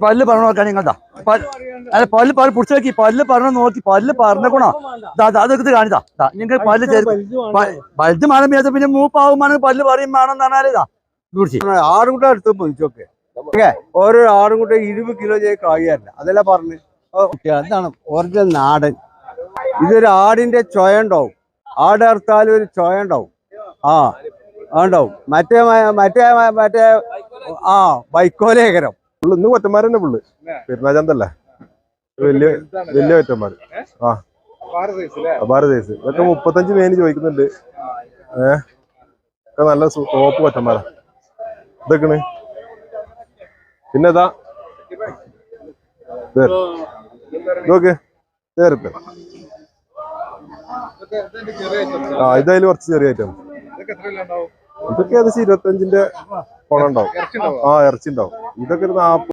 പല്ല് പറഞ്ഞു നോക്കാൻ നിങ്ങളതാ അല്ല പല്ല് പിടിച്ചു നോക്കി പല്ല് പറഞ്ഞു നോക്കി പല്ല് പറഞ്ഞോ അതൊക്കെ കാണിതാ നിങ്ങൾ പല്ല് വലുത് മണം ചെയ്ത പിന്നെ മൂപ്പാവുമ്പോൾ പല്ല് പറയും വേണം പറഞ്ഞാലിതാ ആടുകൂട്ട അടുത്ത് പൊതിച്ചോക്കെ ഓരോ ആടുകൂട്ട 20 കിലോ കായല്ല അതെല്ലാം പറഞ്ഞു അതാണ് ഒറിജിനൽ നാടൻ. ഇതൊരു ആടിന്റെ ചൊയ ഉണ്ടാവും. ആട് അറുത്താലും ഒരു ചൊയ ഉണ്ടാവും. ഉണ്ടാവും. മറ്റേ മറ്റേ മറ്റേ വൈക്കോലേകരം ഇന്ന് കൊറ്റന്മാർ തന്നെ ഫുള്ള് പെരുന്നാചന്തല്ലേ വലിയ വലിയ കൊറ്റന്മാര്. അപാര സൈസ് ഇതൊക്കെ 35 മേനി ചോദിക്കുന്നുണ്ട്. ഒക്കെ നല്ല ടോപ്പ് കൊറ്റന്മാരാ ഇതൊക്കെയാണ്. പിന്നെ ഇതാ നോക്ക് ചേർപ്പ്. ഇതായാലും കുറച്ച് ചെറിയ ഐറ്റം. ഇതൊക്കെ ഏകദേശം 25ന്റെ പണം ഉണ്ടാവും. ഇറച്ചി ഉണ്ടാവും. ഇതൊക്കെ ഒരു 40